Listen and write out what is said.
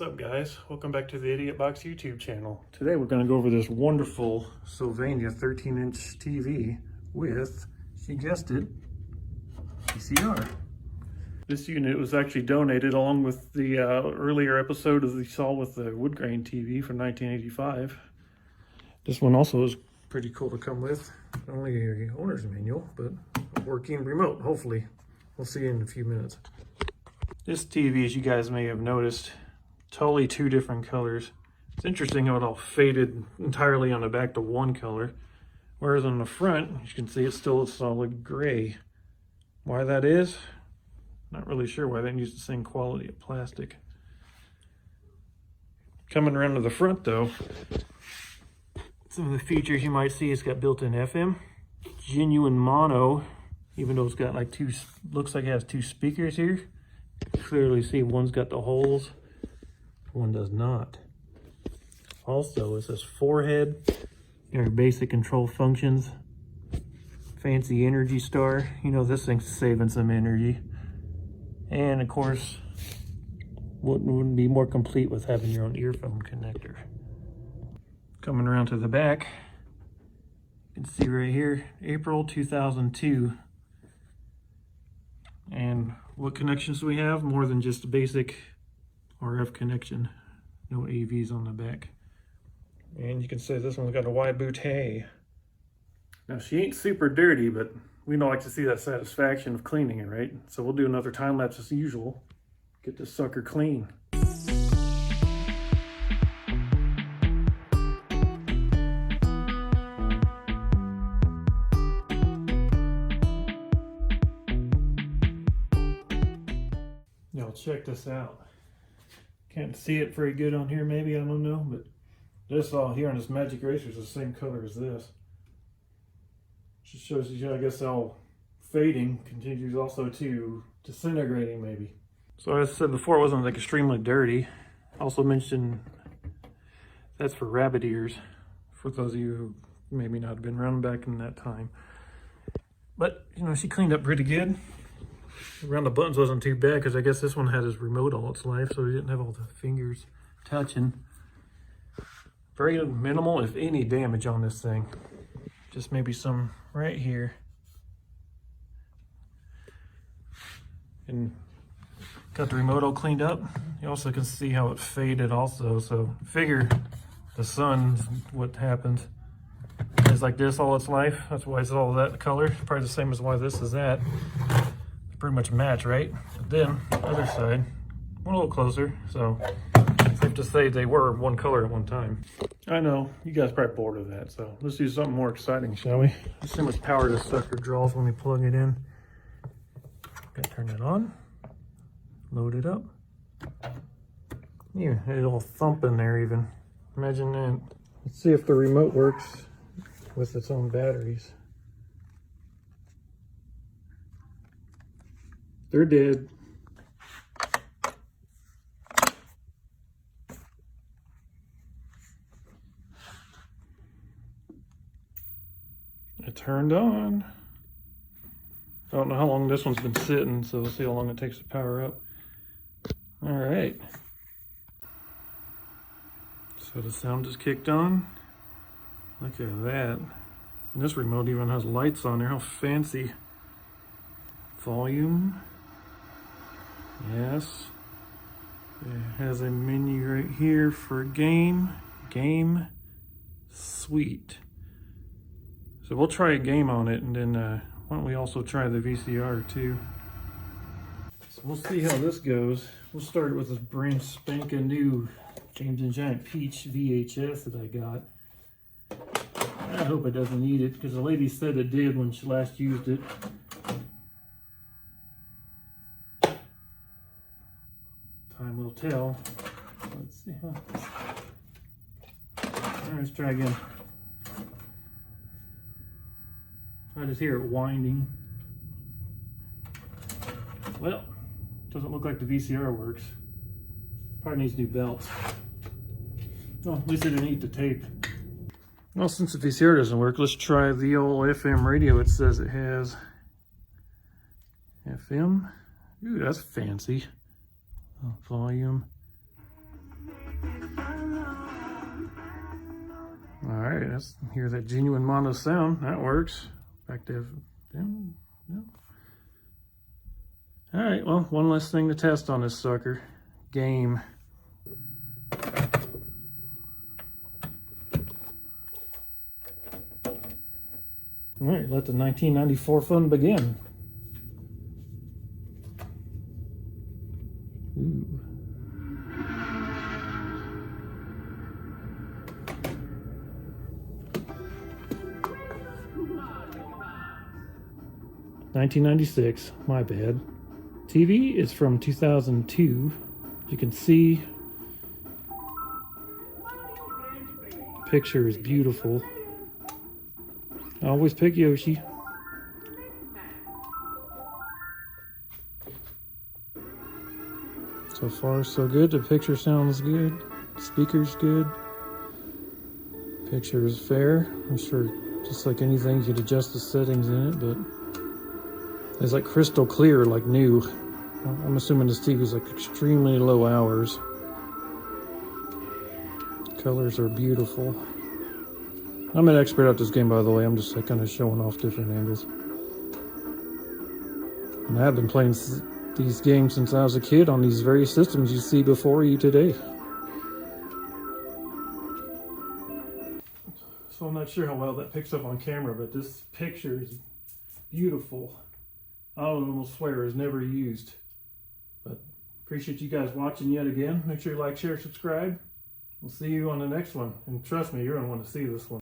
What's up, guys? Welcome back to the Idiot Box YouTube channel. Today we're going to go over this wonderful Sylvania 13-inch TV with, she guessed it, VCR. This unit was actually donated along with the earlier episode as we saw with the wood grain TV from 1985. This one also is pretty cool to come with. Only a owner's manual, but a working remote, hopefully. We'll see in a few minutes. This TV, as you guys may have noticed, totally two different colors. It's interesting how it all faded entirely on the back to one color, whereas on the front, you can see it's still a solid gray. Why that is? Not really sure why they didn't use the same quality of plastic. Coming around to the front though, some of the features you might see, it's got built-in FM, genuine mono, even though it's got like looks like it has two speakers here. Clearly see one's got the holes, one does not. Also, it says forehead, your basic control functions, fancy Energy Star. You know this thing's saving some energy. And of course, wouldn't be more complete with having your own earphone connector. Coming around to the back, you can see right here, April 2002. And what connections do we have? More than just a basic RF connection. No AVs on the back. And you can say this one's got a wide boot hay. Now she ain't super dirty, but we don't like to see that satisfaction of cleaning it, right? So we'll do another time lapse as usual. Get this sucker clean. Now check this out. Can't see it very good on here, maybe, I don't know, but this all here on this magic eraser is the same color as this. Just shows you, I guess, how fading continues also to disintegrating, maybe. So as I said before, it wasn't like extremely dirty. Also mentioned that's for rabbit ears, for those of you who maybe not have been around back in that time. But, you know, she cleaned up pretty good. Around the buttons wasn't too bad because I guess this one had his remote all its life, so he didn't have all the fingers touching. Very minimal, if any, damage on this thing. Just maybe some right here. And got the remote all cleaned up. You also can see how it faded also, so figure the sun's what happened. It's like this all its life. That's why it's all that color. Probably the same as why this is that. Pretty much match, right? But then other side, we're a little closer, so safe to say they were one color at one time. I know you guys are probably bored of that, so let's do something more exciting, shall we? Let's see how much power this sucker draws when we plug it in. Gotta turn it on, load it up. Yeah, it'll thump in there even. Imagine that. Let's see if the remote works with its own batteries. They're dead. It turned on. I don't know how long this one's been sitting, so we'll see how long it takes to power up. All right. So the sound just kicked on. Look at that. And this remote even has lights on there. How fancy. Volume. Yes. It has a menu right here for game. Game. Sweet. So we'll try a game on it, and then why don't we also try the VCR too. So we'll see how this goes. We'll start with this brand spanking new James and Giant Peach VHS that I got. I hope it doesn't need it, because the lady said it did when she last used it. Time will tell. Let's see, huh? All right, let's try again. I just hear it winding. Well, doesn't look like the VCR works. Probably needs new belts. Oh, at least it didn't eat the tape. Well, since the VCR doesn't work, let's try the old FM radio. It says it has FM. Ooh, that's fancy. Volume. right, let's hear that genuine mono sound. That works. Back to, yeah. All right, well, one less thing to test on this sucker. Game. All right, let the 1994 fun begin. Ooh. $1996, my bad. TV is from 2002. You can see, picture is beautiful. I always pick Yoshi. So far, so good. The picture sounds good. Speaker's good. Picture is fair. I'm sure, just like anything, you could adjust the settings in it, but it's like crystal clear, like new. I'm assuming this TV is like extremely low hours. Colors are beautiful. I'm an expert at this game, by the way. I'm just like kind of showing off different angles. And I have been playing these games since I was a kid on these very systems you see before you today. So I'm not sure how well that picks up on camera, but this picture is beautiful. I would almost swear is never used. But appreciate you guys watching yet again. Make sure you like, share, subscribe. We'll see you on the next one. And trust me, you're going to want to see this one.